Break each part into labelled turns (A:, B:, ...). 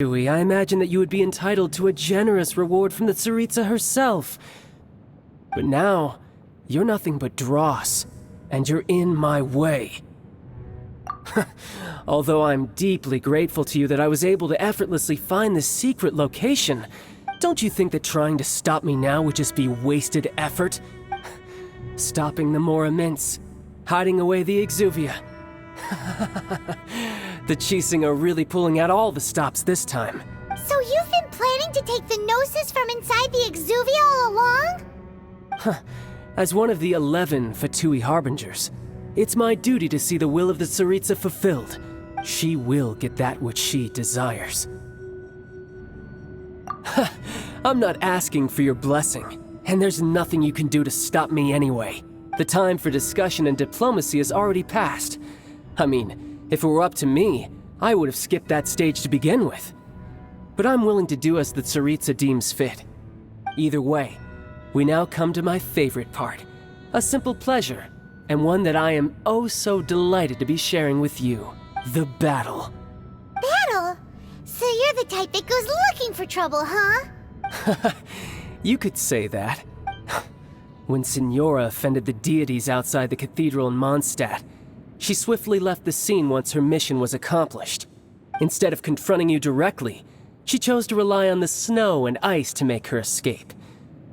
A: Yui, I imagine that you would be entitled to a generous reward from the Tsaritsa herself. But now, you're nothing but dross, and you're in my way. Although I'm deeply grateful to you that I was able to effortlessly find this secret location, don't you think that trying to stop me now would just be wasted effort? Stopping the Mora Mints, hiding away the Exuvia. The Qixing are really pulling out all the stops this time.
B: So you've been planning to take the Gnosis from inside the Exuvia all along?
A: As one of the 11 Fatui Harbingers, it's my duty to see the will of the Tsaritsa fulfilled. She will get that which she desires. I'm not asking for your blessing, and there's nothing you can do to stop me anyway. The time for discussion and diplomacy has already passed. I mean, if it were up to me, I would have skipped that stage to begin with. But I'm willing to do as the Tsaritsa deems fit. Either way, we now come to my favorite part. A simple pleasure, and one that I am oh so delighted to be sharing with you. The battle.
B: Battle? So you're the type that goes looking for trouble, huh?
A: You could say that. When Signora offended the deities outside the cathedral in Mondstadt, she swiftly left the scene once her mission was accomplished. Instead of confronting you directly, she chose to rely on the snow and ice to make her escape.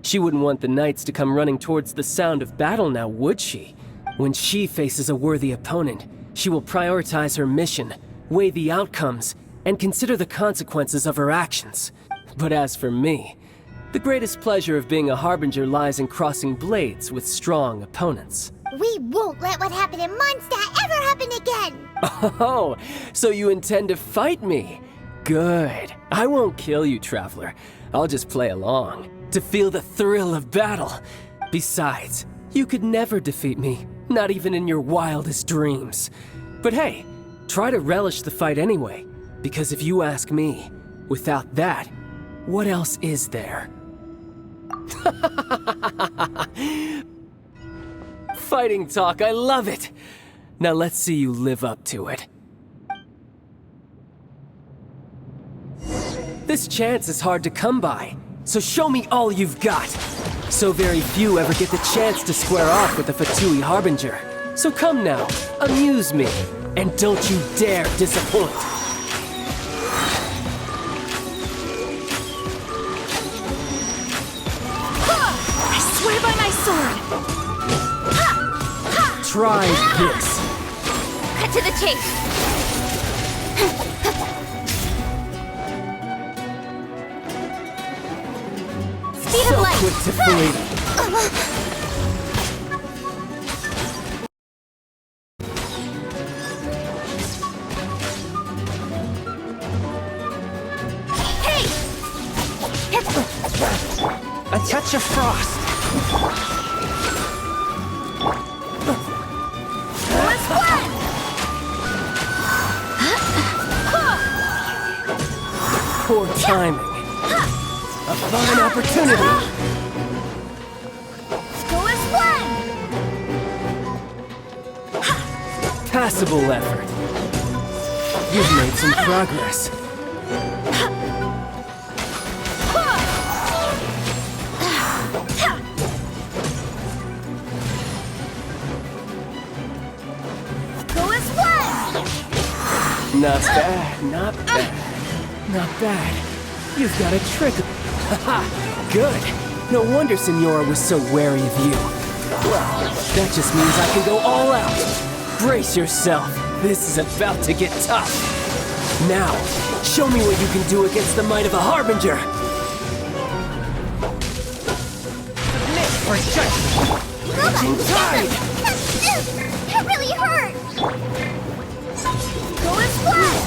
A: She wouldn't want the knights to come running towards the sound of battle now, would she? When she faces a worthy opponent, she will prioritize her mission, weigh the outcomes, and consider the consequences of her actions. But as for me, the greatest pleasure of being a Harbinger lies in crossing blades with strong opponents.
B: We won't let what happened in Mondstadt ever happen again!
A: Oh, so you intend to fight me? Good. I won't kill you, Traveler. I'll just play along, to feel the thrill of battle. Besides, you could never defeat me, not even in your wildest dreams. But hey, try to relish the fight anyway, because if you ask me, without that, what else is there? Fighting talk, I love it! Now let's see you live up to it. This chance is hard to come by, so show me all you've got. So very few ever get the chance to square off with the Fatui Harbinger. So come now, amuse me, and don't you dare disappoint.
B: I swear by my sword!
A: Try this.
B: Cut to the chase! Speed
A: So
B: of light!
A: quick to flee.
B: Hey!
A: A touch of frost. Poor timing. A fine opportunity.
B: Go as one!
A: Passable effort. You've made some progress.
B: Go as one!
A: Not bad, not bad. Not bad. You've got a trick. Haha, good. No wonder Signora was so wary of you. Well, that just means I can go all out. Brace yourself. This is about to get tough. Now, show me what you can do against the might of a Harbinger. Submit or shut. Raging tide.
B: It really hurt! Go as one!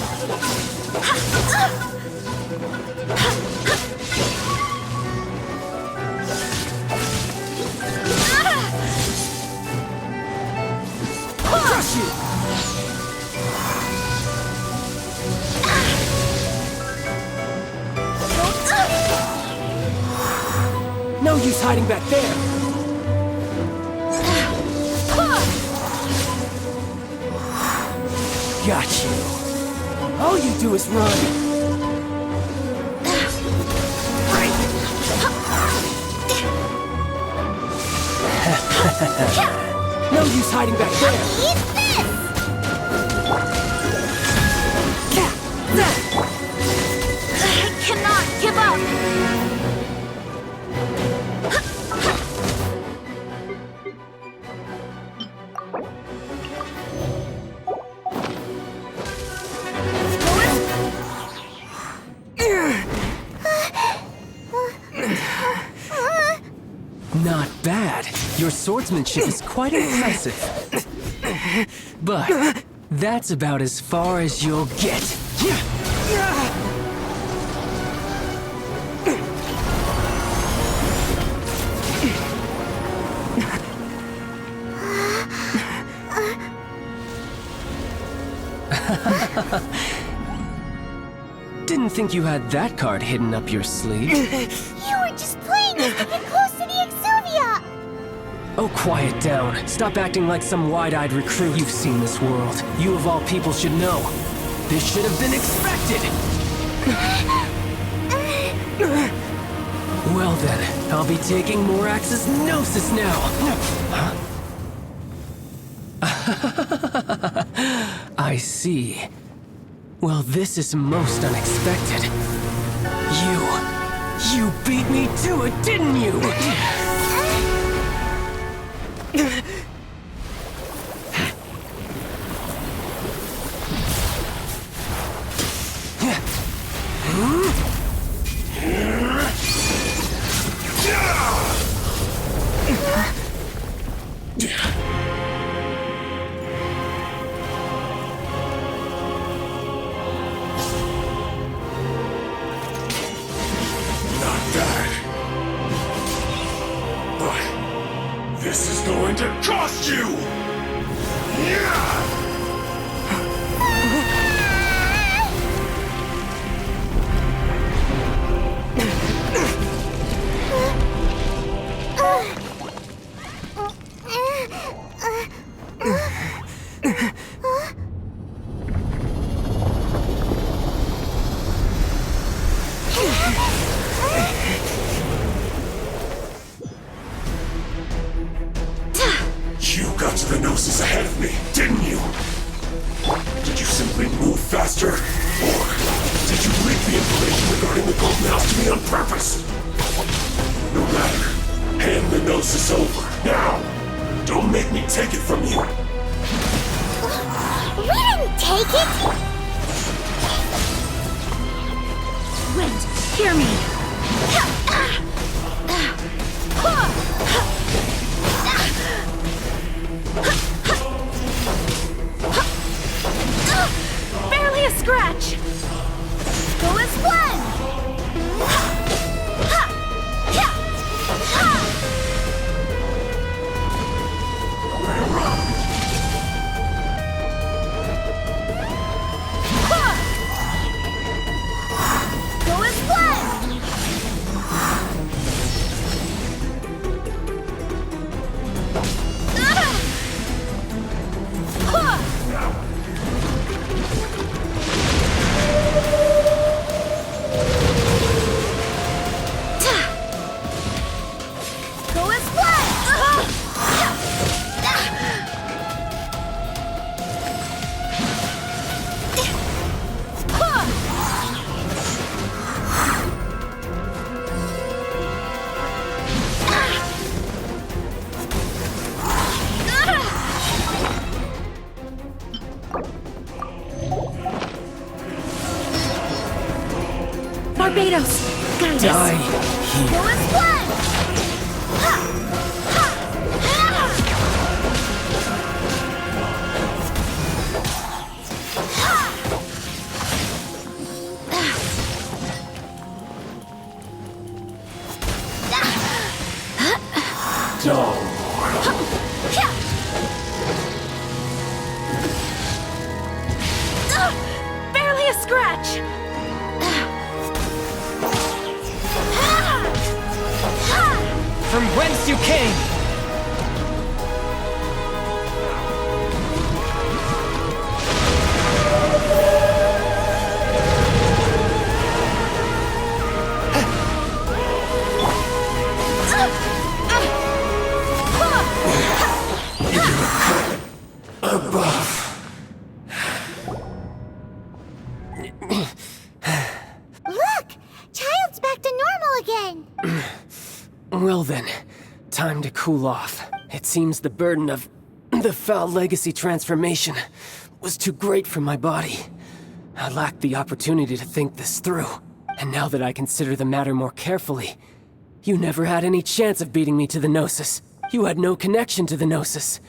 A: Crush you! No use hiding back there! Got you. All you do is run. No use hiding back there!
B: Eat this! I cannot give up!
A: Not bad. Your swordsmanship is quite impressive. But that's about as far as you'll get. Didn't think you had that card hidden up your sleeve.
B: You were just playing us to get close to the Exuvia!
A: Oh, quiet down. Stop acting like some wide-eyed recruit. You've seen this world. You of all people should know. This should have been expected! Well then, I'll be taking Morax's Gnosis now! I see. Well, this is most unexpected. You beat me to it, didn't you?
C: This is going to cost you! Yeah! You got to the Gnosis ahead of me, didn't you? Did you simply move faster? Or did you leak the information regarding the Golden House to me on purpose? No matter. Hand the Gnosis over, now! Don't make me take it from you!
B: We didn't take it!
D: Wind, hear me! Barely a scratch!
B: Go as one! Go as one! Go as
D: Barbatos! Guide us!
A: Die here.
B: Go as one!
D: Barely a scratch!
A: From whence you came! Well then, time to cool off. It seems the burden of the foul legacy transformation was too great for my body. I lacked the opportunity to think this through. And now that I consider the matter more carefully, you never had any chance of beating me to the Gnosis. You had no connection to the Gnosis,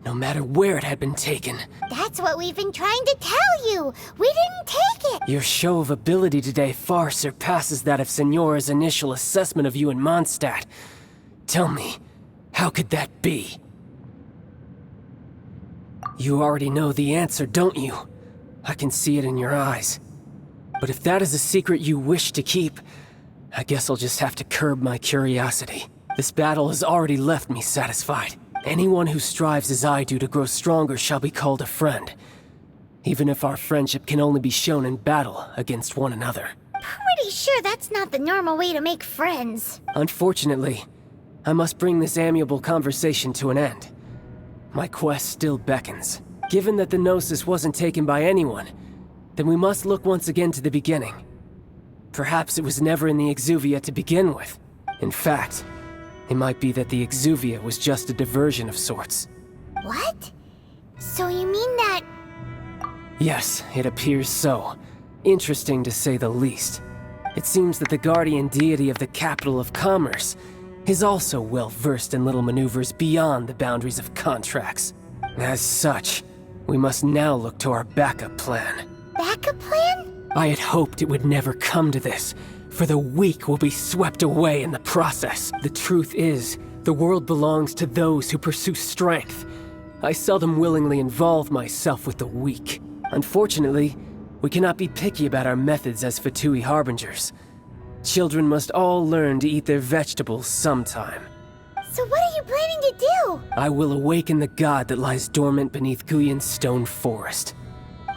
A: no matter where it had been taken.
B: That's what we've been trying to tell you. We didn't take it.
A: Your show of ability today far surpasses that of Signora's initial assessment of you in Mondstadt. Tell me, how could that be? You already know the answer, don't you? I can see it in your eyes. But if that is a secret you wish to keep, I guess I'll just have to curb my curiosity. This battle has already left me satisfied. Anyone who strives as I do to grow stronger shall be called a friend, even if our friendship can only be shown in battle against one another.
B: Pretty sure that's not the normal way to make friends.
A: Unfortunately, I must bring this amiable conversation to an end. My quest still beckons. Given that the Gnosis wasn't taken by anyone, then we must look once again to the beginning. Perhaps it was never in the Exuvia to begin with. In fact, it might be that the Exuvia was just a diversion of sorts.
B: What? So you mean that...
A: Yes, it appears so. Interesting to say the least. It seems that the guardian deity of the capital of commerce is also well versed in little maneuvers beyond the boundaries of contracts. As such, we must now look to our backup plan.
B: Backup plan?
A: I had hoped it would never come to this, for the weak will be swept away in the process. The truth is, the world belongs to those who pursue strength. I seldom willingly involve myself with the weak. Unfortunately, we cannot be picky about our methods as Fatui Harbingers. Children must all learn to eat their vegetables sometime.
B: So what are you planning to do?
A: I will awaken the god that lies dormant beneath Guyon's stone forest.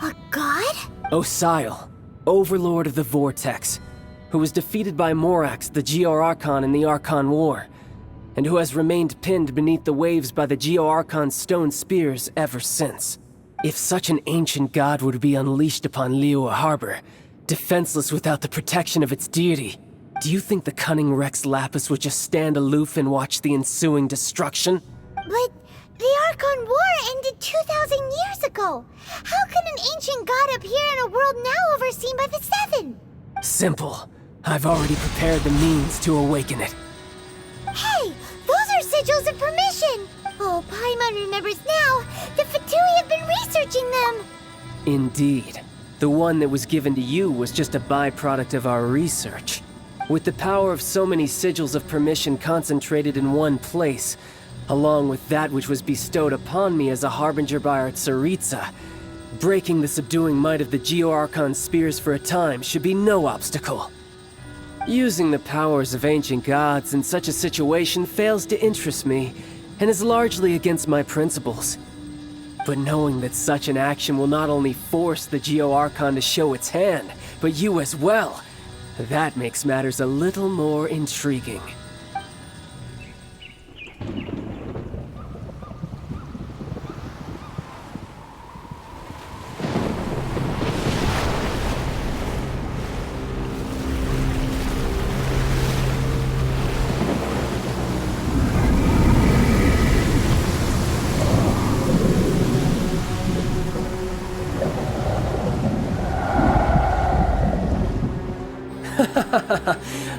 B: A god?
A: Osial, overlord of the Vortex, who was defeated by Morax, the Geo-Archon in the Archon War, and who has remained pinned beneath the waves by the Geo-Archon's stone spears ever since. If such an ancient god were to be unleashed upon Liyue Harbor, defenseless without the protection of its deity, do you think the cunning Rex Lapis would just stand aloof and watch the ensuing destruction?
B: But the Archon War ended 2,000 years ago. How can an ancient god appear in a world now overseen by the Seven?
A: Simple. I've already prepared the means to awaken it.
B: Hey, those are sigils of permission. Oh, Paimon remembers now. The Fatui have been researching them.
A: Indeed. The one that was given to you was just a byproduct of our research. With the power of so many sigils of permission concentrated in one place, along with that which was bestowed upon me as a harbinger by our Tsaritsa, breaking the subduing might of the Geo-Archon spears for a time should be no obstacle. Using the powers of ancient gods in such a situation fails to interest me, and is largely against my principles. But knowing that such an action will not only force the Geo-Archon to show its hand, but you as well, that makes matters a little more intriguing.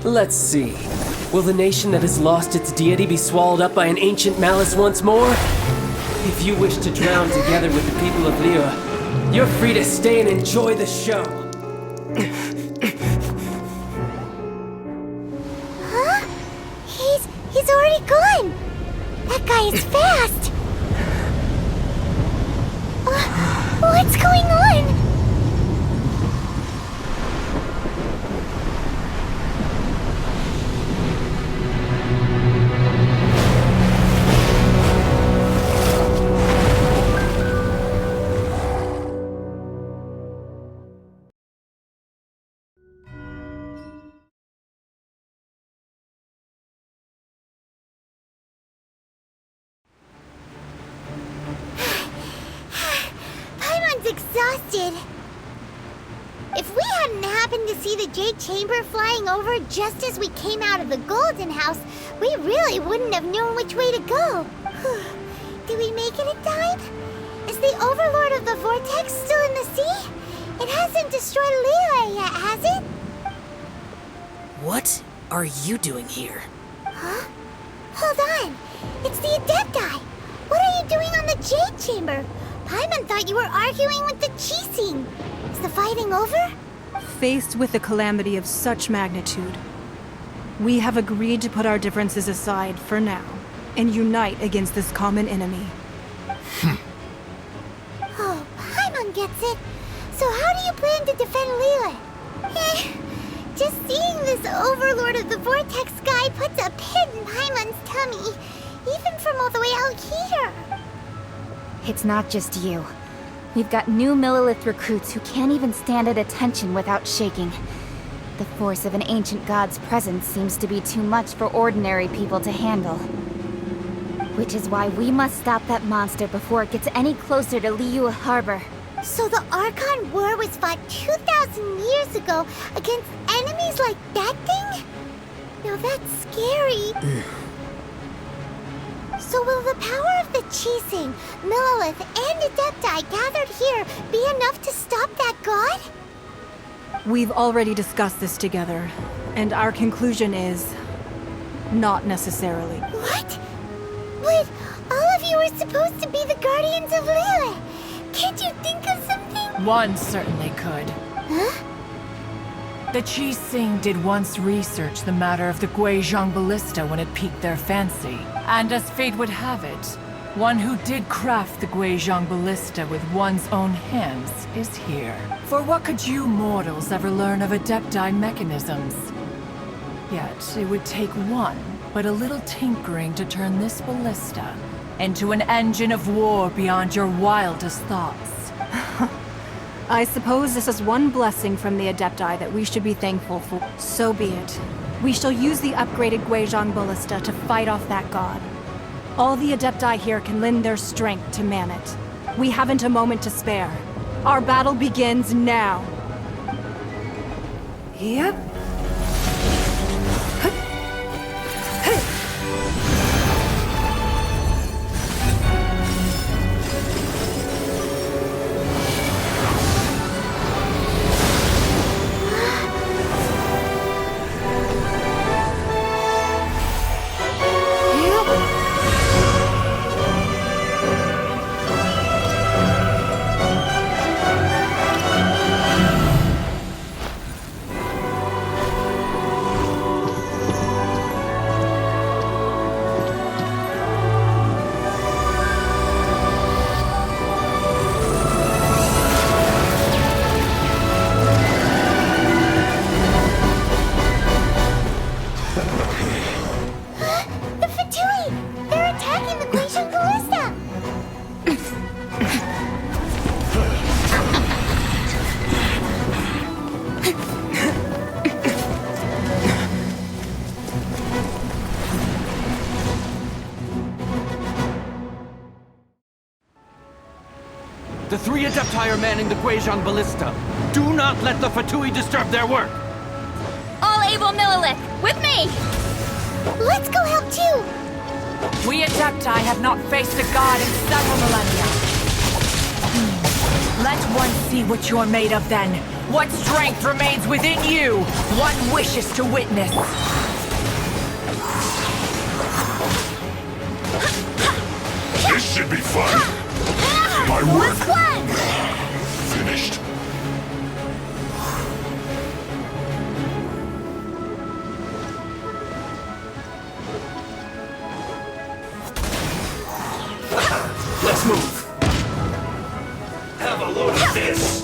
A: Let's see. Will the nation that has lost its deity be swallowed up by an ancient malice once more? If you wish to drown together with the people of Liyue, you're free to stay and enjoy the show.
B: Huh? He's already gone. That guy is fast. What's going on? Paimon's exhausted. happened to see the Jade Chamber flying over just as we came out of the Golden House, we really wouldn't have known which way to go. Did we make it in time? Is the Overlord of the Vortex still in the sea? It hasn't destroyed Liyue yet, has it?
E: What are you doing here?
B: Huh? Hold on. It's the Adepti. What are you doing on the Jade Chamber? Paimon thought you were arguing with the Qixing. Is the fighting over?
F: Faced with a calamity of such magnitude, we have agreed to put our differences aside for now and unite against this common enemy.
B: Oh, Paimon gets it. So how do you plan to defend Liyue? Just seeing this Overlord of the Vortex guy puts a pit in Paimon's tummy, even from all the way out here.
G: It's not just you. We've got new Millelith recruits who can't even stand at attention without shaking. The force of an ancient god's presence seems to be too much for ordinary people to handle. Which is why we must stop that monster before it gets any closer to Liyue Harbor.
B: So the Archon War was fought 2,000 years ago against enemies like that thing? Now that's scary. So will the power of the Qixing, Millelith, and Adepti gathered here be enough to stop that god?
F: We've already discussed this together, and our conclusion is not necessarily.
B: What? But all of you were supposed to be the guardians of Liyue. Can't you think of something?
H: One certainly could.
B: Huh?
H: The Qixing did once research the matter of the Guizhong Ballista when it piqued their fancy. And as fate would have it, one who did craft the Guizhong Ballista with one's own hands is here. For what could you mortals ever learn of Adepti mechanisms? Yet, it would take one, but a little tinkering to turn this ballista into an engine of war beyond your wildest thoughts.
F: I suppose this is one blessing from the Adepti that we should be thankful for. So be it. We shall use the upgraded Guizhong Ballista to fight off that god. All the Adepti here can lend their strength to man it. We haven't a moment to spare. Our battle begins now. Yep.
I: The three Adepti are manning the Guizhong Ballista. Do not let the Fatui disturb their work!
D: All able Millelith, with me!
B: Let's go help too!
H: We Adepti have not faced a god in several millennia. Let one see what you're made of then. What strength remains within you. One wishes to witness.
C: This should be fun. My work finished.
I: Let's move!
C: Have a load of this.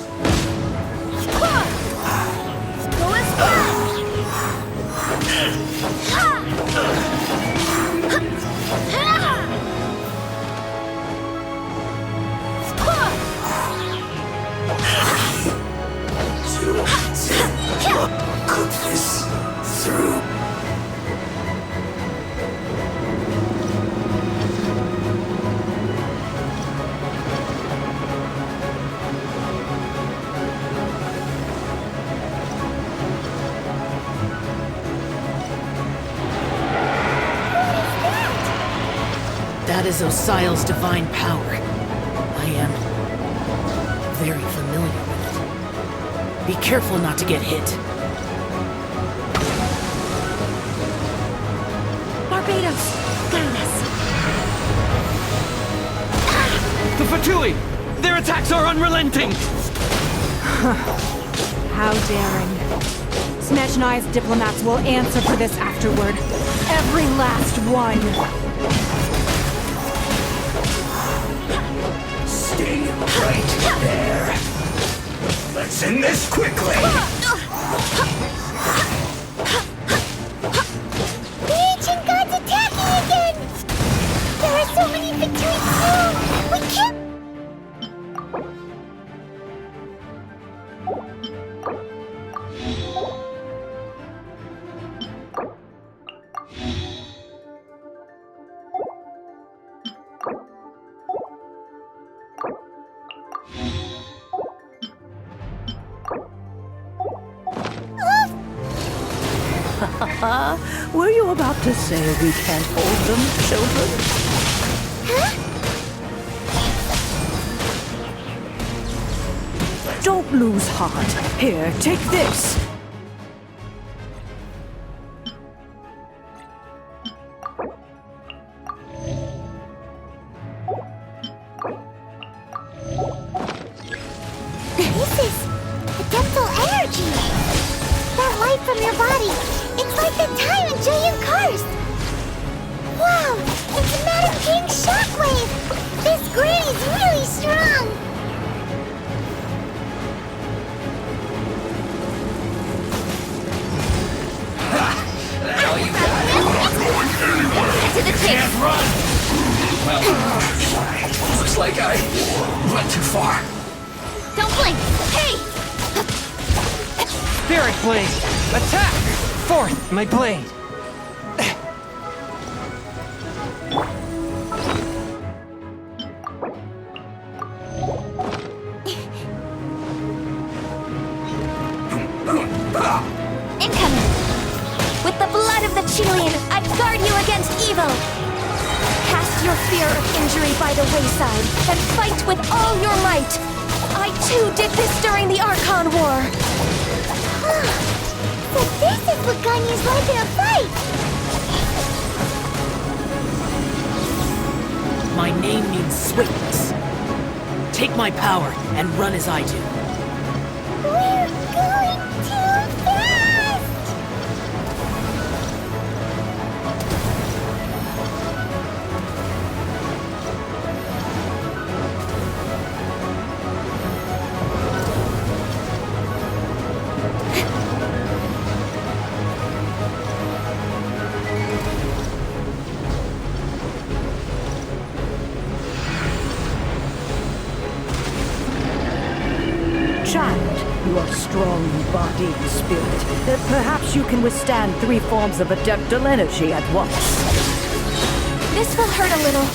E: That is Osial's divine power. I am very familiar with it. Be careful not to get hit.
F: Barbatos, guide us.
I: The Fatui! Their attacks are unrelenting!
F: How daring. Snezhnai's diplomats will answer for this afterward. Every last one.
C: Stay right there. Let's end this quickly.
B: The ancient god's attacking again! There are so many Fatui too! We can't...
J: Were you about to say we can't hold them, children? Don't lose heart. Here, take this.
B: This is adeptal energy! That light from your body, it's like the time in Julian Karst! Wow, it's Madame King's shockwave! This granny's really strong!
C: Now you got it.
D: To the chase!
C: Can't run! Well, looks like I went too far.
D: Don't blink! Hey!
A: Spirit Blade! Attack! Forth, my blade!
D: Incoming! With the blood of the Chelian, I guard you against evil! Cast your fear of injury by the wayside, and fight with all your might! I too did this during the Archon War!
B: So this is what Ganya's like in a fight!
E: My name means swiftness. Take my power and run as I do.
B: We're going too fast!
J: Child, you are strong in body and spirit. Perhaps you can withstand 3 forms of adeptal energy at once.
D: This will hurt a little.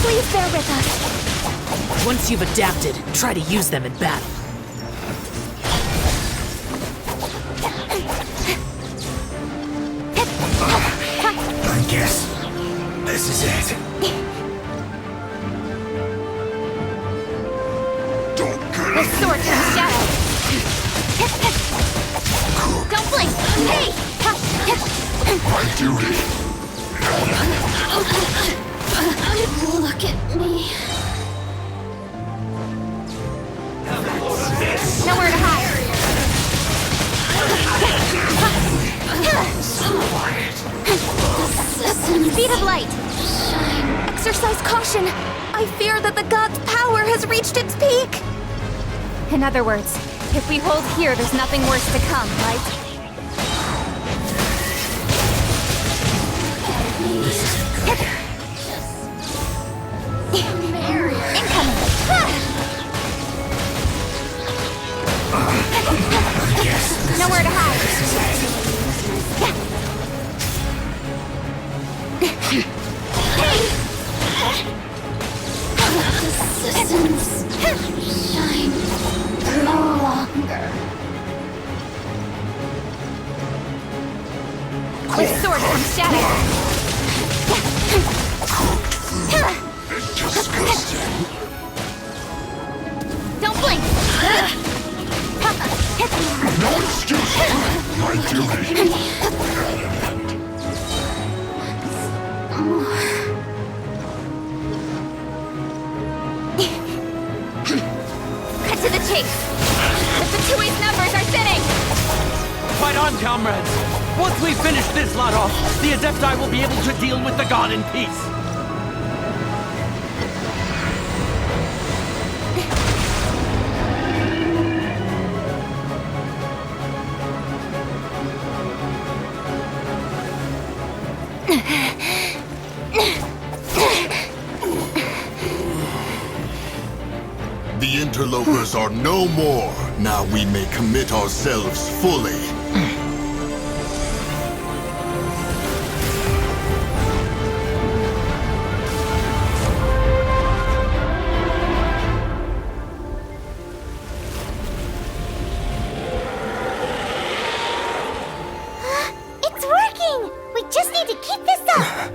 D: Please bear with us.
E: Once you've adapted, try to use them in battle.
C: I guess this is it. Don't get
D: The sword from shadow. Don't blink! Hey!
C: my duty.
D: Look at me. Nowhere to hide. Speed of light. Exercise caution. I fear that the god's power has reached its peak.
G: In other words, if we hold here, there's nothing worse to come, right?
D: Incoming. Nowhere to hide. Systems shine no longer. With sword from shadow.
C: Disgusting.
B: Don't blink!
C: No excuse. My duty.
D: Cut to the chase. The Fatui's numbers are thinning.
I: Fight on, comrades! Once we finish this lot off, the Adepti will be able to deal with the god in peace.
C: The interlopers are no more. Now we may commit ourselves fully.
B: It's working! We just need to keep this up!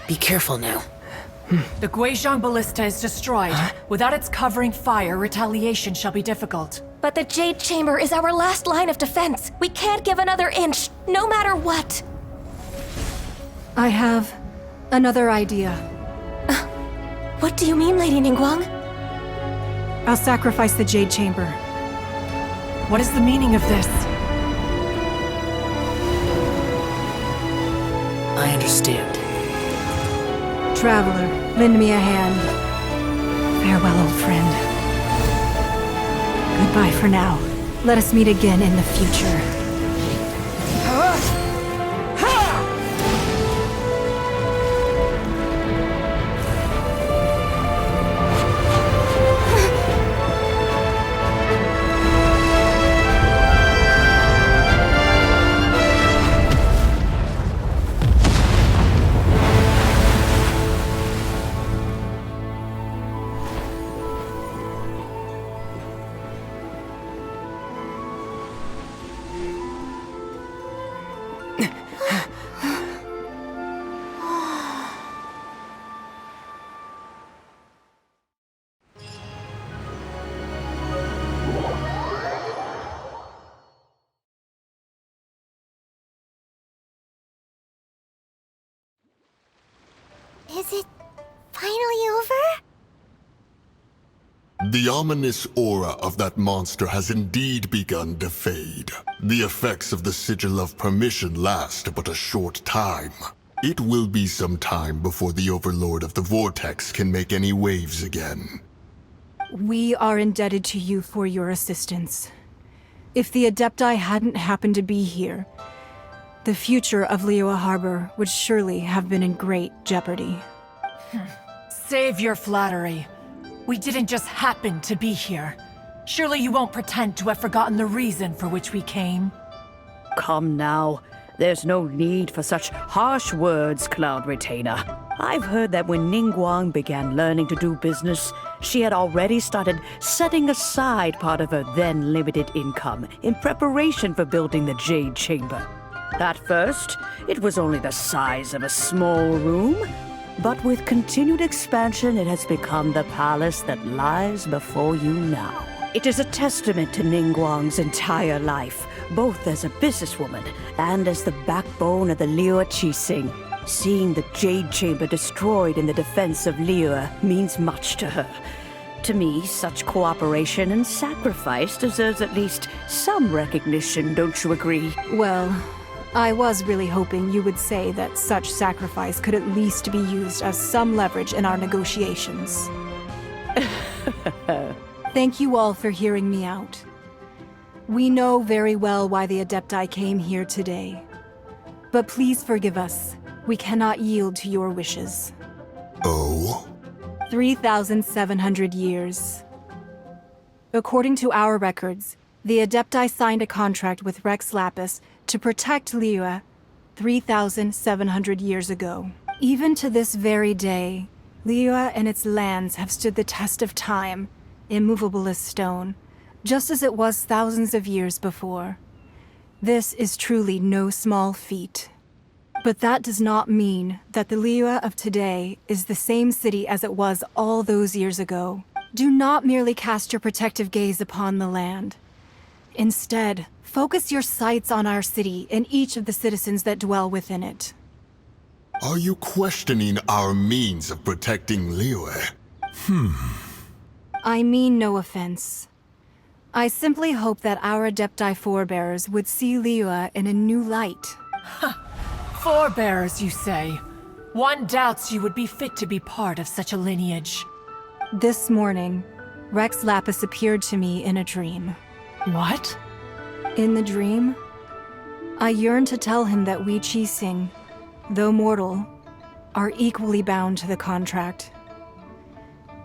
E: Be careful now.
H: The Guizhong Ballista is destroyed. Without its covering fire, retaliation shall be difficult.
D: But the Jade Chamber is our last line of defense. We can't give another inch, no matter what.
F: I have another idea.
D: What do you mean, Lady Ningguang?
F: I'll sacrifice the Jade Chamber.
H: What is the meaning of this?
E: I understand.
F: Traveler, lend me a hand. Farewell, old friend. Goodbye for now. Let us meet again in the future.
B: Is it finally over?
C: The ominous aura of that monster has indeed begun to fade. The effects of the Sigil of Permission last but a short time. It will be some time before the Overlord of the Vortex can make any waves again.
F: We are indebted to you for your assistance. If the Adepti hadn't happened to be here, the future of Liyue Harbor would surely have been in great jeopardy.
H: Save your flattery. We didn't just happen to be here. Surely you won't pretend to have forgotten the reason for which we came.
J: Come now. There's no need for such harsh words, Cloud Retainer. I've heard that when Ningguang began learning to do business, she had already started setting aside part of her then limited income in preparation for building the Jade Chamber. At first, it was only the size of a small room, but with continued expansion, it has become the palace that lies before you now. It is a testament to Ningguang's entire life, both as a businesswoman and as the backbone of the Liyue Qixing. Seeing the Jade Chamber destroyed in the defense of Liyue means much to her. To me, such cooperation and sacrifice deserves at least some recognition, don't you agree?
F: Well, I was really hoping you would say that such sacrifice could at least be used as some leverage in our negotiations. Thank you all for hearing me out. We know very well why the Adepti came here today. But please forgive us. We cannot yield to your wishes.
C: Oh?
F: 3,700 years. According to our records, the Adepti signed a contract with Rex Lapis to protect Liyue 3,700 years ago. Even to this very day, Liyue and its lands have stood the test of time, immovable as stone, just as it was thousands of years before. This is truly no small feat. But that does not mean that the Liyue of today is the same city as it was all those years ago. Do not merely cast your protective gaze upon the land. Instead, focus your sights on our city and each of the citizens that dwell within it.
C: Are you questioning our means of protecting Liyue?
F: I mean no offense. I simply hope that our Adepti forebears would see Liyue in a new light.
H: Forebears, you say? One doubts you would be fit to be part of such a lineage.
F: This morning, Rex Lapis appeared to me in a dream.
H: What?
F: In the dream, I yearned to tell him that we Qixing, though mortal, are equally bound to the contract.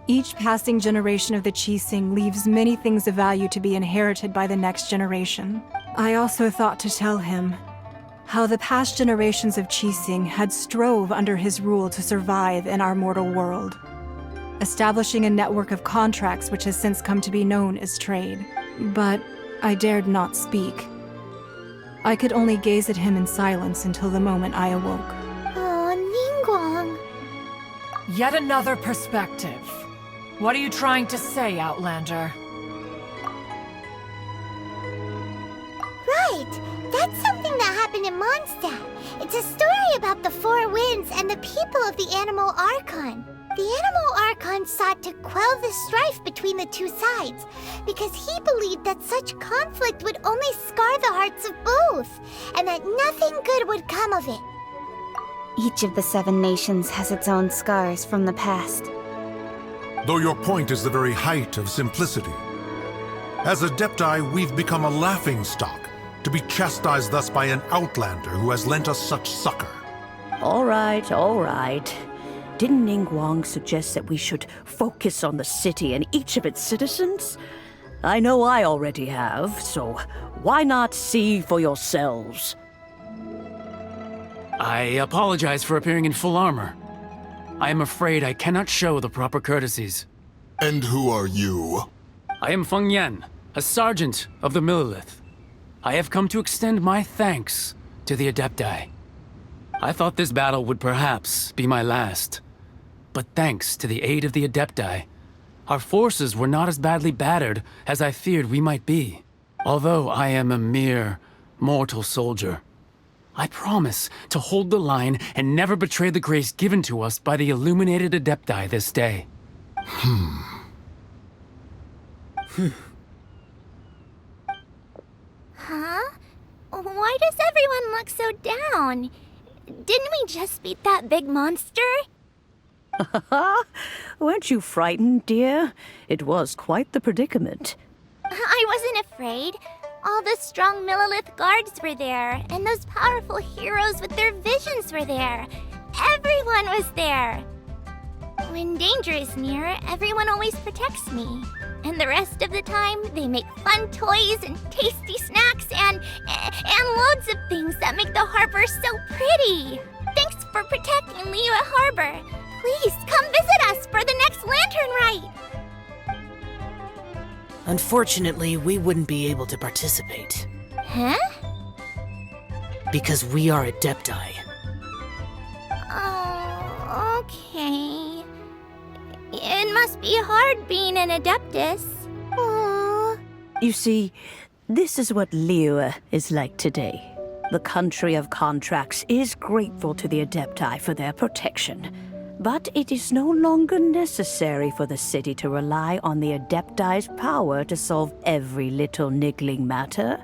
F: Each passing generation of the Qixing leaves many things of value to be inherited by the next generation. I also thought to tell him how the past generations of Qixing had strove under his rule to survive in our mortal world, establishing a network of contracts which has since come to be known as trade. But I dared not speak. I could only gaze at him in silence until the moment I awoke.
B: Oh, Ningguang.
H: Yet another perspective. What are you trying to say, Outlander?
B: Right! That's something that happened in Mondstadt. It's a story about the Four Winds and the people of the Animal Archon. The Animal Archon sought to quell the strife between the two sides, because he believed that such conflict would only scar the hearts of both, and that nothing good would come of it.
G: Each of the 7 nations has its own scars from the past.
K: Though your point is the very height of simplicity. As Adepti, we've become a laughingstock, to be chastised thus by an outlander who has lent us such succor.
J: All right, all right. Didn't Ningguang suggest that we should focus on the city and each of its citizens? I know I already have, so why not see for yourselves?
I: I apologize for appearing in full armor. I am afraid I cannot show the proper courtesies.
C: And who are you?
I: I am Feng Yan, a sergeant of the Millelith. I have come to extend my thanks to the Adepti. I thought this battle would perhaps be my last. But thanks to the aid of the Adepti, our forces were not as badly battered as I feared we might be. Although I am a mere mortal soldier, I promise to hold the line and never betray the grace given to us by the illuminated Adepti this day.
B: Huh? Why does everyone look so down? Didn't we just beat that big monster?
J: Weren't you frightened, dear? It was quite the predicament.
B: I wasn't afraid. All the strong Millelith guards were there, and those powerful heroes with their visions were there. Everyone was there. When danger is near, everyone always protects me. And the rest of the time, they make fun toys and tasty snacks and loads of things that make the harbor so pretty. Thanks for protecting Liyue Harbor. Please come visit us for the next lantern rite.
E: Unfortunately, we wouldn't be able to participate.
B: Huh?
E: Because we are Adepti.
B: Oh, okay. It must be hard being an Adeptus. Aww.
J: You see, this is what Liyue is like today. The country of contracts is grateful to the Adepti for their protection. But it is no longer necessary for the city to rely on the Adepti's power to solve every little niggling matter.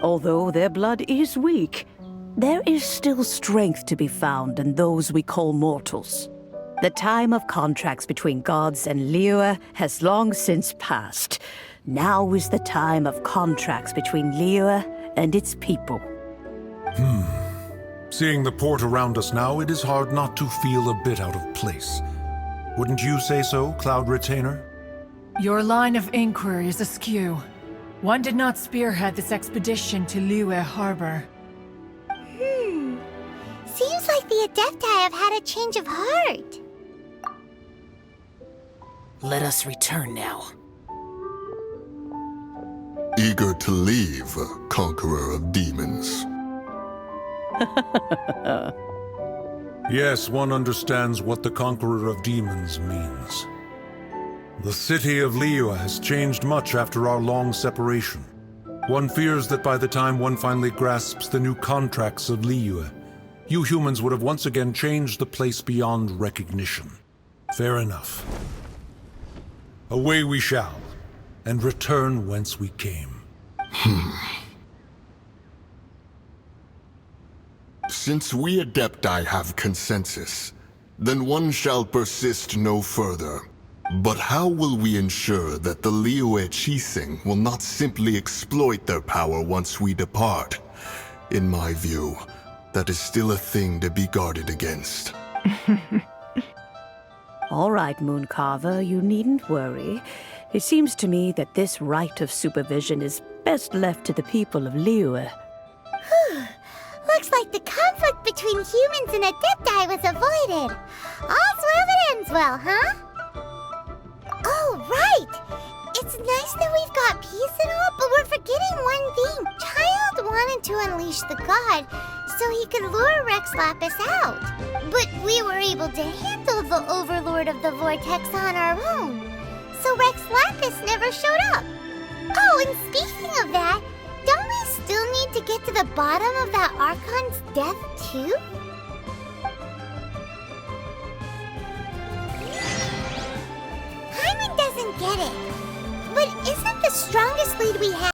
J: Although their blood is weak, there is still strength to be found in those we call mortals. The time of contracts between gods and Liyue has long since passed. Now is the time of contracts between Liyue and its people.
K: Seeing the port around us now, it is hard not to feel a bit out of place. Wouldn't you say so, Cloud Retainer?
H: Your line of inquiry is askew. One did not spearhead this expedition to Liyue Harbor.
B: Seems like the Adepti have had a change of heart.
E: Let us return now.
C: Eager to leave, Conqueror of Demons.
K: Yes, one understands what the Conqueror of Demons means. The city of Liyue has changed much after our long separation. One fears that by the time one finally grasps the new contracts of Liyue, you humans would have once again changed the place beyond recognition. Fair enough. Away we shall, and return whence we came.
C: Since we Adepti have consensus, then one shall persist no further. But how will we ensure that the Liyue Qixing will not simply exploit their power once we depart? In my view, that is still a thing to be guarded against.
J: All right, Mooncarver, you needn't worry. It seems to me that this right of supervision is best left to the people of Liyue.
B: Looks like the conflict between humans and Adepti was avoided. All's well that ends well, huh? Oh, right! It's nice that we've got peace and all, but we're forgetting one thing. Child wanted to unleash the god so he could lure Rex Lapis out. But we were able to handle the Overlord of the Vortex on our own. So Rex Lapis never showed up. Oh, and speaking of that, don't we still need to get to the bottom of that Archon's death, too? Hyman doesn't get it. But isn't the strongest lead we have